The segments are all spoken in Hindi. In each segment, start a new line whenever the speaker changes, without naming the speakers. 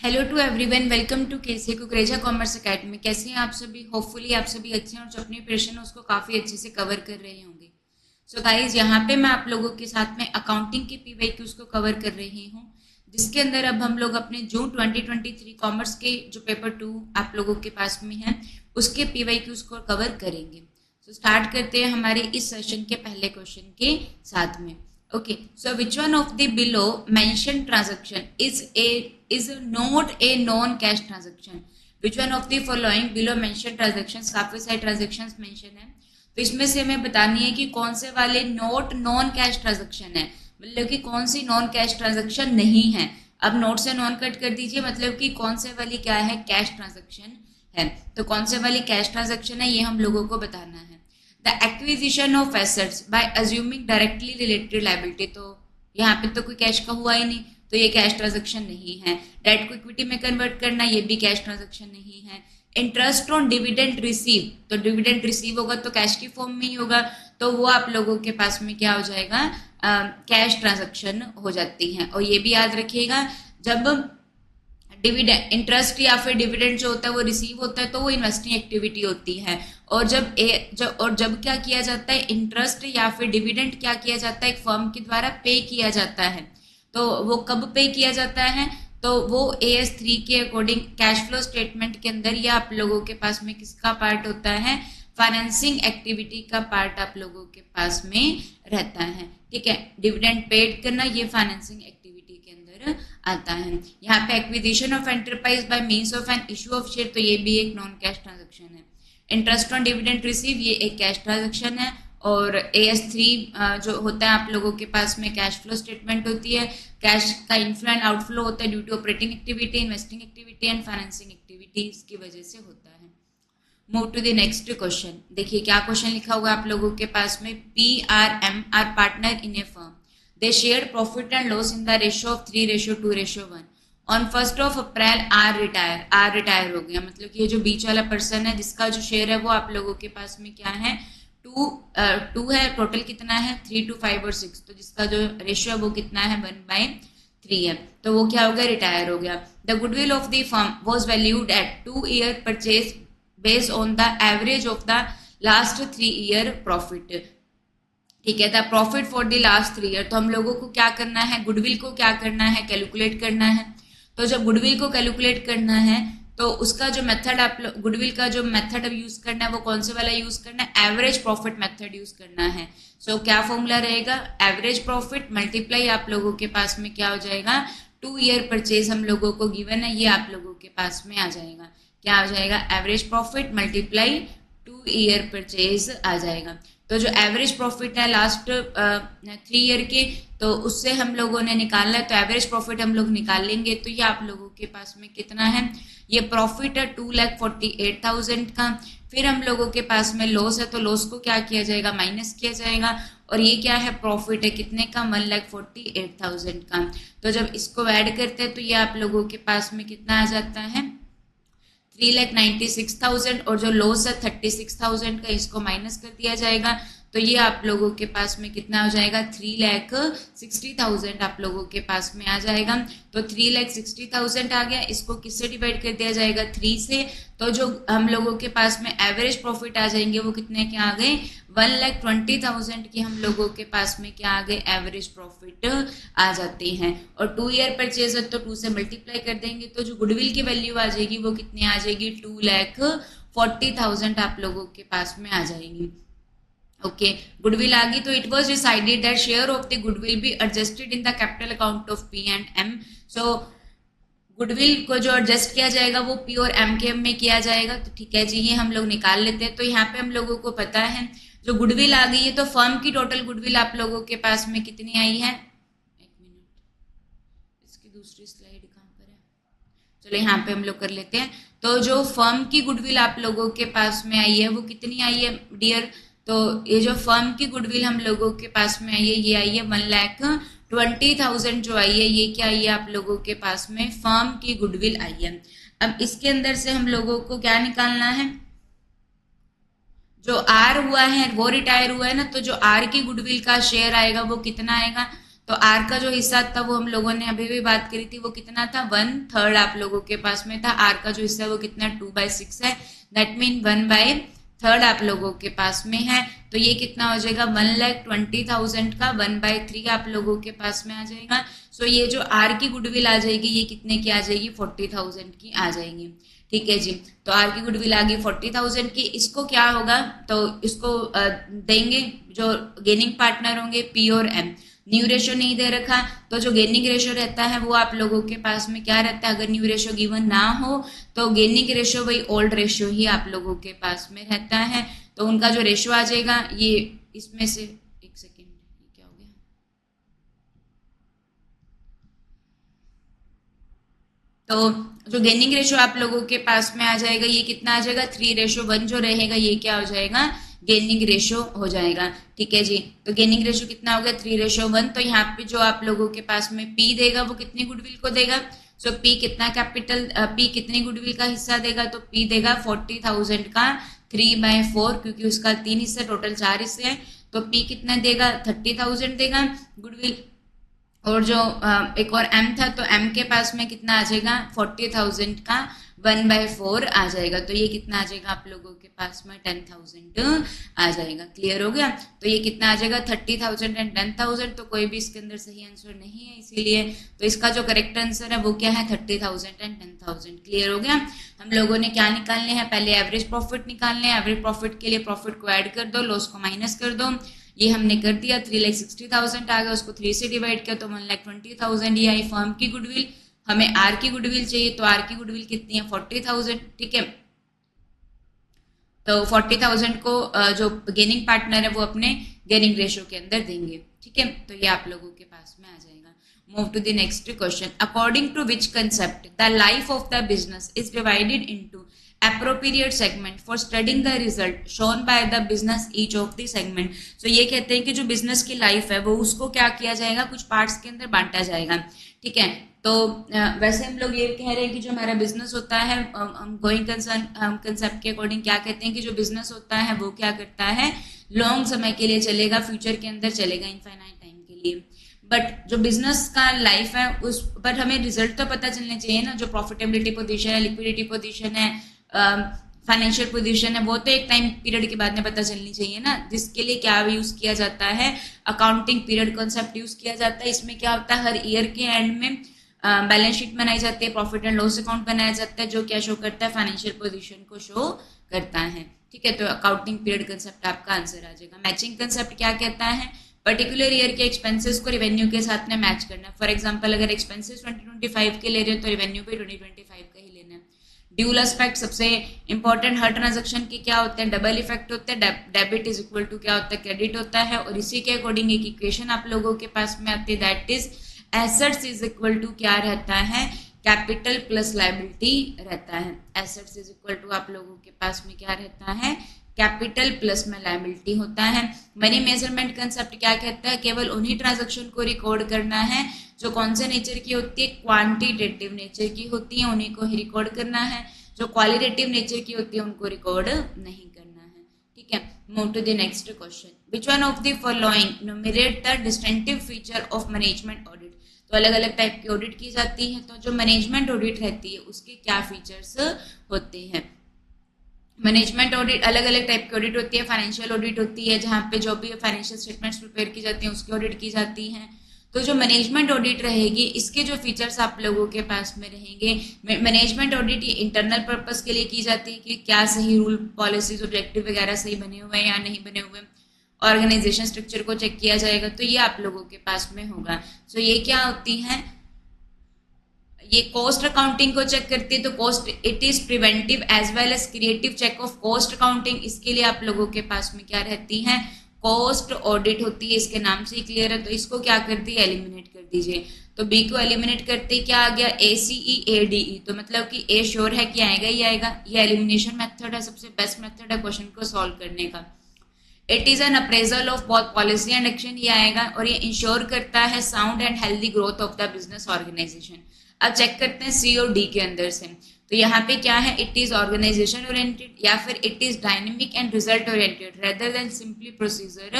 Hello to everyone, welcome to KC Kukreja commerce academy. कैसे हैं आप सभी? होपफुली आप सभी अच्छे हैं और जो अपनी प्रिपरेशन है उसको काफ़ी अच्छे से कवर कर रहे होंगे। सो गाइज, यहाँ पे मैं आप लोगों के साथ में अकाउंटिंग के पीवाईक्यूज को कवर कर रही हूँ, जिसके अंदर अब हम लोग अपने जून 2023 कॉमर्स के जो पेपर 2 आप लोगों के पास में है उसके पीवाईक्यूज को कवर करेंगे। सो स्टार्ट करते हैं हमारे इस सेशन के पहले क्वेश्चन के साथ में। Okay, so which one of the below mentioned transaction is not a non-cash transaction? Which one of the following below mentioned transactions, काफी सारे transactions mention है, तो इसमें से हमें बतानी है कि कौन से वाले नोट नॉन कैश ट्रांजेक्शन है, मतलब कि कौन सी नॉन कैश ट्रांजेक्शन नहीं है। अब नोट से नॉन कट कर दीजिए, मतलब कि कौन से वाली क्या है, कैश ट्रांजेक्शन है। तो कौन से वाली कैश ट्रांजेक्शन है ये हम लोगों को बताना है। The acquisition of assets bye assuming directly related liability, तो यहाँ पे तो कोई कैश का हुआ ही नहीं, तो ये कैश ट्रांजेक्शन नहीं है। डेट को इक्विटी में कन्वर्ट करना, ये भी कैश ट्रांजेक्शन नहीं है। इंटरेस्ट ऑन डिविडेंड रिसीव, तो डिविडेंड रिसीव होगा तो कैश की फॉर्म में ही होगा, तो वो आप लोगों के पास में क्या हो जाएगा, कैश ट्रांजेक्शन हो जाती है। और ये भी याद रखिएगा, जब डिविडेंड इंटरेस्ट या फिर डिविडेंड जो होता है वो रिसीव होता है तो वो इन्वेस्टिंग एक्टिविटी होती है। और जब क्या किया जाता है, इंटरेस्ट या फिर डिविडेंड क्या किया जाता है, एक फर्म के द्वारा पे किया जाता है। तो वो कब पे किया जाता है, तो वो AS3 के अकॉर्डिंग कैश फ्लो स्टेटमेंट के अंदर या आप लोगों के पास में किसका पार्ट होता है, फाइनेंसिंग एक्टिविटी का पार्ट आप लोगों के पास में रहता है। ठीक है, डिविडेंड पेड करना ये फाइनेंसिंग एक्टिविटी के अंदर आता है। यहाँ पे acquisition of enterprise by means of an issue of share, तो ये भी एक नॉन कैश ट्रांजेक्शन है। इंटरेस्ट ऑन डिविडेंड रिसीव ये एक कैश ट्रांजेक्शन है। और AS3 जो होता है आप लोगों के पास में कैश फ्लो स्टेटमेंट होती है। कैश का इनफ्लो एंड आउटफ्लो होता है due to operating activity, investing activity and financing activities की वजह से होता है। Move to the next question. देखिए क्या क्वेश्चन लिखा होगा आप लोगों के पास में। PRM are partner in a firm, they share profit and loss in the ratio of 3:2:1। On 1 April R retire हो गया, मतलब कि ये जो बीच वाला पर्सन है जिसका जो शेयर है वो आप लोगों के पास में क्या है, टू है। टोटल कितना है, 3, 2, 5 और 6, तो जिसका जो रेशियो है वो कितना है, 1/3 है। तो वो क्या हो गया, रिटायर हो गया। The goodwill of the firm was valued at 2-year purchase based on the average of the last 3-year profit. ठीक है, the profit for the last 3 year. तो हम लोगों को क्या करना है, गुडविल को क्या करना है, कैलकुलेट करना है। तो जब गुडविल को कैलकुलेट करना है तो उसका जो मेथड आप गुडविल का जो मेथड अब यूज करना है वो कौन से वाला यूज करना है, एवरेज प्रॉफिट मेथड यूज करना है। सो क्या फॉर्मूला रहेगा, एवरेज प्रॉफिट मल्टीप्लाई आप लोगों के पास में क्या हो जाएगा, 2-year परचेज हम लोगों को गिवन है, ये आप लोगों के पास में आ जाएगा। क्या आ जाएगा, average profit multiply 2-year purchase आ जाएगा। तो जो एवरेज प्रॉफिट है लास्ट 3 ईयर के, तो उससे हम लोगों ने निकालना है, तो एवरेज प्रॉफिट हम लोग निकाल लेंगे। तो ये आप लोगों के पास में कितना है, ये प्रॉफिट है 2,48,000 का। फिर हम लोगों के पास में लॉस है, तो लॉस को क्या किया जाएगा, माइनस किया जाएगा। और ये क्या है, प्रॉफिट है कितने का, 1,48,000 का। तो जब इसको ऐड करते हैं तो ये आप लोगों के पास में कितना आ जाता है, 3,96,000। और जो लॉस है 36,000 का, इसको माइनस कर दिया जाएगा। तो ये आप लोगों के पास में कितना हो जाएगा, 3,60,000 आप लोगों के पास में आ जाएगा। तो 3,60,000 आ गया, इसको किससे डिवाइड कर दिया जाएगा, 3 से। तो जो हम लोगों के पास में एवरेज प्रॉफिट आ जाएंगे वो कितने के आ गए, 1,20,000 की हम लोगों के पास में क्या आ गए, एवरेज प्रॉफिट आ जाती हैं। और 2-year परचेज है तो 2 से मल्टीप्लाई कर देंगे, तो जो गुडविल की वैल्यू आ जाएगी वो कितनी आ जाएगी, 2,40,000 आप लोगों के पास में आ जाएगी। ओके, गुडविल आ गई। तो it was decided that share of the goodwill be adjusted in the capital account of P&M। So goodwill को जो एडजस्ट किया जाएगा वो P और M के में किया जाएगा। तो ठीक है जी, ये हम लोग निकाल लेते हैं। तो यहाँ पे हम लोगों को पता है जो गुडविल आ गई है, तो फर्म की टोटल गुडविल आप लोगों के पास में कितनी आई है, एक मिनट, इसकी दूसरी स्लाइड कहाँ पर है, चलो यहाँ पे हम लोग कर लेते हैं। तो जो फर्म की गुडविल आप लोगों के पास में आई है वो कितनी आई है डियर, तो ये जो फर्म की गुडविल हम लोगों के पास में आई है, ये आई है 1,20,000 जो आई है, ये क्या आई है आप लोगों के पास में, फर्म की गुडविल आई है। अब इसके अंदर से हम लोगों को क्या निकालना है, जो आर हुआ है वो रिटायर हुआ है ना, तो जो आर की गुडविल का शेयर आएगा वो कितना आएगा, तो आर का जो हिस्सा था वो हम लोगों ने अभी भी बात करी थी, वो कितना था, 1/3 आप लोगों के पास में था। आर का जो हिस्सा है वो कितना, 2/6 है, दैट मीन 1/3 आप लोगों के पास में है। तो ये कितना हो जाएगा, 1,20,000 का 1/3 आप लोगों के पास में आ जाएगा। सो ये जो आर की गुडविल आ जाएगी ये कितने की आ जाएगी, 40,000 की आ जाएगी। ठीक है जी, तो आर की गुडविल आ गई 40,000 की। इसको क्या होगा, तो इसको देंगे जो गेनिंग पार्टनर होंगे पी और एम। न्यू रेशो नहीं दे रखा, तो जो गेनिंग रेशो रहता है वो आप लोगों के पास में क्या रहता है, अगर न्यू रेशो गिवन ना हो तो गेनिंग रेशो वही ओल्ड रेशो ही आप लोगों के पास में रहता है। तो उनका जो रेशो आ जाएगा ये इसमें से, एक सेकेंड, क्या हो गया, तो जो गेनिंग रेशो आप लोगों के पास में आ जाएगा ये कितना आ जाएगा, 3:1 जो रहेगा ये क्या हो जाएगा, गेनिंग रेशो हो जाएगा। ठीक है जी, तो गेनिंग रेशो कितना हो गया, 3:1। तो यहाँ पे जो आप लोगों के पास में पी देगा वो कितनी गुडविल को देगा, सो पी कितना कैपिटल, पी कितनी गुडविल का हिस्सा देगा, तो पी देगा 40,000 का 3/4, क्योंकि उसका 3 हिस्से, टोटल 4 हिस्से हैं, तो पी कितना देगा, 30,000 देगा गुडविल। और जो एक और एम था, तो एम के पास में कितना आ जाएगा, 40,000 का 1/4 आ जाएगा। तो ये कितना आ जाएगा आप लोगों के पास में, 10,000 आ जाएगा। क्लियर हो गया, तो ये कितना आ जाएगा, 30,000 एंड 10,000। तो कोई भी इसके अंदर सही आंसर नहीं है, इसीलिए तो इसका जो करेक्ट आंसर है वो क्या है, 30,000 एंड 10,000। क्लियर हो गया। हम लोगों ने क्या निकालने हैं, पहले एवरेज प्रॉफिट निकालने हैं। एवरेज प्रॉफिट के लिए प्रॉफिट को ऐड कर दो, लॉस को माइनस कर दो। ये हमने कर दिया, 3,60,000 आ गया, उसको 3 से डिवाइड किया तो 1,20,000 ये आई फर्म की गुडविल। हमें आर की गुडविल चाहिए, तो आर की गुडविल कितनी है, 40,000। ठीक है, तो 40,000 को जो गेनिंग पार्टनर है वो अपने गेनिंग रेशो के अंदर देंगे। ठीक है, तो ये आप लोगों के पास में आ जाएगा। Move to the next question, according to which concept the life of the business is divided into appropriate segment for studying the result shown by the business each of the segment। so ये कहते हैं कि जो बिजनेस की लाइफ है वो उसको क्या किया जाएगा, कुछ पार्ट्स के अंदर बांटा जाएगा। ठीक है, तो वैसे हम लोग ये कह रहे हैं कि जो हमारा बिजनेस होता है, हम गोइंग कंसर्न कंसेप्ट के अकॉर्डिंग क्या कहते हैं कि जो बिजनेस होता है वो क्या करता है, लॉन्ग समय के लिए चलेगा, फ्यूचर के अंदर चलेगा, इनफाइनाइट टाइम के लिए। बट जो बिजनेस का लाइफ है उस पर हमें रिजल्ट तो पता चलने चाहिए ना, जो प्रॉफिटेबिलिटी पोजीशन है, लिक्विडिटी पोजीशन है, फाइनेंशियल पोजीशन है, वो तो एक टाइम पीरियड के बाद में पता चलनी चाहिए ना, जिसके लिए क्या यूज किया जाता है, अकाउंटिंग पीरियड कॉन्सेप्ट यूज किया जाता है। इसमें क्या होता है, हर ईयर के एंड में बैलेंस शीट बनाई जाती है, प्रॉफिट एंड लॉस अकाउंट बनाया जाता है, जो क्या शो करता है, फाइनेंशियल पोजीशन को शो करता है। ठीक है, तो अकाउंटिंग पीरियड कंसेप्ट आपका आंसर आ जाएगा। मैचिंग कंसेप्ट क्या कहता है, पर्टिकुलर ईयर के एक्सपेंसेस को रिवेन्यू के साथ में मैच करना। फॉर एग्जांपल अगर एक्सपेंसेस 2025 के ले रहे हो तो रिवेन्यू भी 2025 का ही लेना है। ड्यूल एस्पेक्ट सबसे इंपॉर्टेंट, हर ट्रांजैक्शन के क्या होते हैं, डबल इफेक्ट होते हैं, डेबिट इज इक्वल टू क्या होता है, क्रेडिट होता है। और इसी के अकॉर्डिंग एक इक्वेशन आप लोगों के पास में आती है, that is assets is equal to क्या रहता है, कैपिटल प्लस लायबिलिटी रहता है। एसेट्स इज इक्वल टू आप लोगों के पास में क्या रहता है, कैपिटल प्लस में लायबिलिटी होता है। मनी मेजरमेंट कंसेप्ट क्या कहता है, केवल उन्हीं ट्रांजैक्शन को रिकॉर्ड करना है जो कौन से नेचर की होती है, क्वांटिटेटिव नेचर की होती है, उन्हीं को ही रिकॉर्ड करना है। जो क्वालिटेटिव नेचर की होती है उनको रिकॉर्ड नहीं करना है। ठीक है, move to the next question, which one of the following numerate the distinctive feature of management audit. तो अलग अलग टाइप की ऑडिट की जाती है, तो जो मैनेजमेंट ऑडिट रहती है उसके क्या फीचर्स होते हैं। मैनेजमेंट ऑडिट अलग अलग टाइप की ऑडिट होती है, फाइनेंशियल ऑडिट होती है जहाँ पे जो भी फाइनेंशियल स्टेटमेंट्स प्रिपेयर की जाती हैं उसकी ऑडिट की जाती है। तो जो मैनेजमेंट ऑडिट रहेगी इसके जो फीचर्स आप लोगों के पास में रहेंगे, मैनेजमेंट ऑडिट इंटरनल पर्पस के लिए की जाती है कि क्या सही रूल पॉलिसीज ऑब्जेक्टिव वगैरह सही बने हुए हैं या नहीं बने हुए, ऑर्गेनाइजेशन स्ट्रक्चर को चेक किया जाएगा, तो ये आप लोगों के पास में होगा। सो ये क्या होती है, ये कॉस्ट अकाउंटिंग को चेक करती है। तो cost it is preventive as well as creative check of cost accounting, इसके लिए आप लोगों के पास में क्या रहती है, कॉस्ट ऑडिट होती है, इसके नाम से ही क्लियर है। तो इसको क्या करती है, एलिमिनेट कर दीजिए। तो बी को एलिमिनेट करते क्या आ गया, ACEADE, तो मतलब कि ए श्योर है कि आएगा ही आएगा। ये एलिमिनेशन मेथड है, सबसे बेस्ट मेथड है क्वेश्चन को सॉल्व करने का। It is an appraisal of both policy and action, ये आएगा। और ये इंश्योर करता है sound and healthy growth of the business organization. अब चेक करते हैं सी और डी के अंदर से। तो यहाँ पे क्या है, इट इज ऑर्गेनाइजेशन ओरिएंटेड या फिर it is dynamic and result oriented rather than simply procedure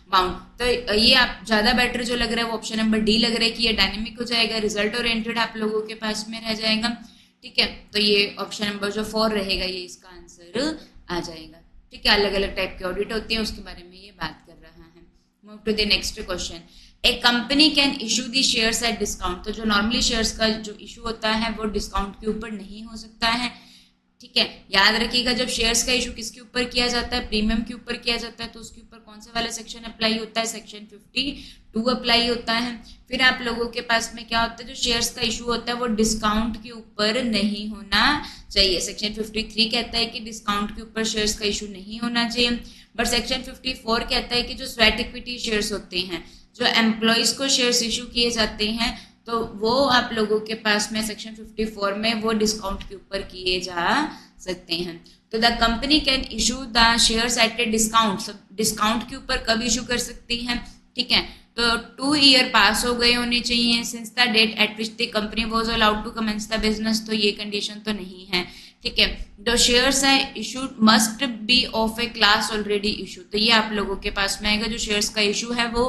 bound. तो ये आप ज्यादा बेटर जो लग रहा है वो ऑप्शन नंबर डी लग रहा है कि ये डायनेमिक हो जाएगा, रिजल्ट ओरिएंटेड आप लोगों के पास में रह जाएगा। ठीक है, तो ये ऑप्शन नंबर जो 4 रहेगा ये इसका आंसर आ जाएगा। ठीक है, अलग अलग टाइप के ऑडिट होते हैं उसके बारे में ये बात कर रहा है। Move to the next question. A company can issue the shares at discount. तो जो नॉर्मली शेयर्स का जो इशू होता है वो डिस्काउंट के ऊपर नहीं हो सकता है। ठीक है, याद रखिएगा जब शेयर्स का इशू किसके ऊपर किया जाता है, प्रीमियम के ऊपर किया जाता है, तो उसके ऊपर कौन सा वाला सेक्शन अप्लाई होता है, सेक्शन 52 अप्लाई होता है। फिर आप लोगों के पास में क्या होता है, जो शेयर्स का इशू होता है वो डिस्काउंट के ऊपर नहीं होना चाहिए। सेक्शन 53 कहता है कि डिस्काउंट के ऊपर शेयर्स का इशू नहीं होना चाहिए, बट सेक्शन 54 कहता है कि जो स्वेट इक्विटी शेयर्स होते हैं, जो एम्प्लॉयज को शेयर्स इशू किए जाते हैं, तो वो आप लोगों के पास में सेक्शन 54 में वो डिस्काउंट के ऊपर किए जा सकते हैं। तो the company can issue the shares at a discount. Discount के ऊपर कब इशू कर सकती है? ठीक है, तो 2 ईयर पास हो गए होने चाहिए since the date at which the company was allowed to commence the business. तो ये कंडीशन तो नहीं है। ठीक है, द शेयर्स है issued must be of a class already issue. तो ये आप लोगों के पास में आएगा, जो शेयर्स का इशू है वो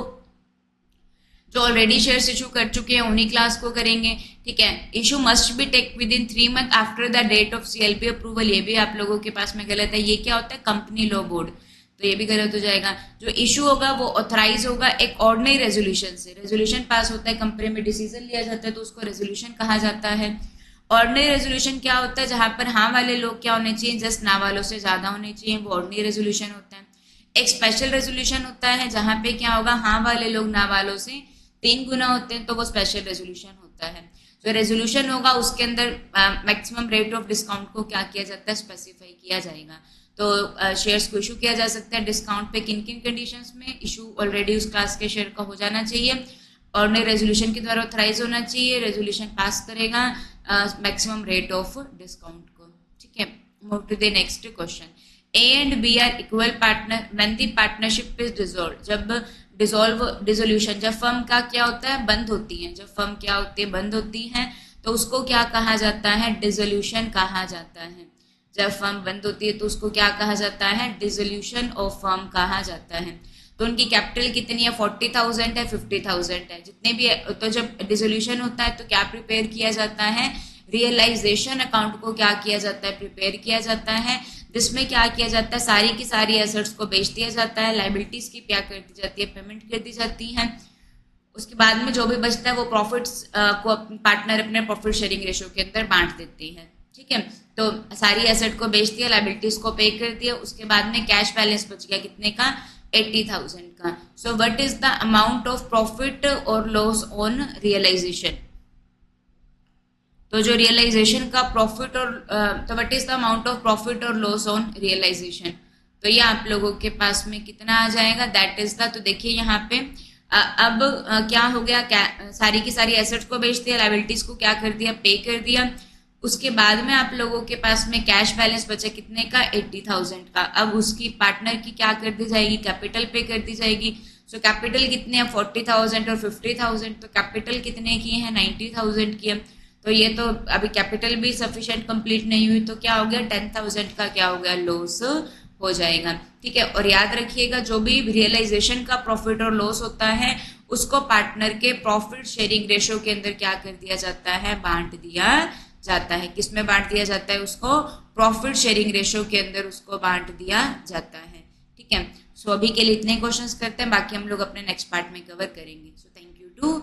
जो ऑलरेडी शेयर्स इशू कर चुके हैं उन्हीं क्लास को करेंगे। ठीक है, issue must be take within 3 month after the date of CLP approval. ये भी आप लोगों के पास में गलत है। ये क्या होता है, कंपनी लॉ बोर्ड, तो ये भी गलत हो जाएगा। जो इशू होगा वो ऑथराइज होगा एक ऑर्डिनरी रेजोल्यूशन से। रेजोल्यूशन पास होता है, कंपनी में डिसीजन लिया जाता है, तो उसको रेजोल्यूशन कहा जाता है। ऑर्डिनरी रेजोल्यूशन क्या होता है, जहां पर हाँ वाले लोग क्या होने चाहिए, जस्ट ना वालों से ज्यादा होने चाहिए, वो ऑर्डिनरी रेजोल्यूशन होता है। एक स्पेशल रेजोल्यूशन होता है जहां पे क्या होगा, हाँ वाले लोग ना वालों से 3 गुना होते हैं, तो वो स्पेशल रेजोल्यूशन होता है। जो रेजोल्यूशन होगा उसके अंदर मैक्सिमम रेट ऑफ डिस्काउंट को क्या किया जाता है, स्पेसिफाई किया जाएगा। तो शेयर्स को इशू किया जा सकता है डिस्काउंट पे किन किन कंडीशंस में। इशू ऑलरेडी उस क्लास के शेयर का हो जाना चाहिए, ऑर्डिनरी रेजोल्यूशन के द्वारा ऑथराइज होना चाहिए, रेजोल्यूशन पास करेगा मैक्सिमम रेट ऑफ डिस्काउंट को। ठीक है, move to the next question. A and b are equal partner when the partnership is dissolved. जब डिसोल्यूशन, जब फर्म का क्या होता है, बंद होती है, जब फर्म क्या होती है, बंद होती है, तो उसको क्या कहा जाता है, डिसोल्यूशन कहा जाता है। जब फर्म बंद होती है तो उसको क्या कहा जाता है, डिसोल्यूशन ऑफ फर्म कहा जाता है। तो उनकी कैपिटल कितनी है, 40,000 है, 50,000 है, जितने भी है। तो जब डिसोल्यूशन होता है तो क्या प्रिपेयर किया जाता है, रियलाइजेशन अकाउंट को क्या किया जाता है, प्रिपेयर किया जाता है, जिसमें क्या किया जाता है, सारी की सारी एसेट्स को बेच दिया जाता है, लाइबिलिटीज की क्या कर दी जाती है, पेमेंट कर दी जाती है। उसके बाद में जो भी बचता है वो प्रॉफिट्स को पार्टनर अपने प्रॉफिट शेयरिंग रेशियो के अंदर बांट देती है। ठीक है, तो सारी एसेट को बेच दिया, लाइबिलिटीज को पे कर दिया, उसके बाद में कैश बैलेंस बच गया कितने का, 80,000 का। So what is the amount of profit और लॉस ऑन रियलाइजेशन। तो जो रियलाइजेशन का प्रॉफिट और तो what is the amount of profit और लॉस ऑन रियलाइजेशन। तो ये आप लोगों के पास में कितना आ जाएगा, दैट इज द। तो देखिए यहाँ पे अब क्या हो गया, सारी की सारी एसेट्स को बेच दिया, लाइबिलिटीज को क्या कर दिया, पे कर दिया। उसके बाद में आप लोगों के पास में कैश बैलेंस बचा कितने का, 80,000 का। अब उसकी पार्टनर की क्या कर दी जाएगी, कैपिटल पे कर दी जाएगी। सो कैपिटल कितने हैं, 40,000 और 50,000। तो कैपिटल कितने की है, 90,000 की है। तो ये तो अभी कैपिटल भी सफिशिएंट कंप्लीट नहीं हुई, तो क्या हो गया, 10,000 का क्या हो गया, लॉस हो जाएगा। ठीक है, और याद रखिएगा जो भी रियलाइजेशन का प्रॉफिट और लॉस होता है उसको पार्टनर के प्रॉफिट शेयरिंग रेशियो के अंदर क्या कर दिया जाता है, बांट दिया जाता है। किसमें बांट दिया जाता है, उसको प्रॉफिट शेयरिंग रेशियो के अंदर उसको बांट दिया जाता है। ठीक है, सो अभी के लिए इतने क्वेश्चंस करते हैं, बाकी हम लोग अपने नेक्स्ट पार्ट में कवर करेंगे। So thank you to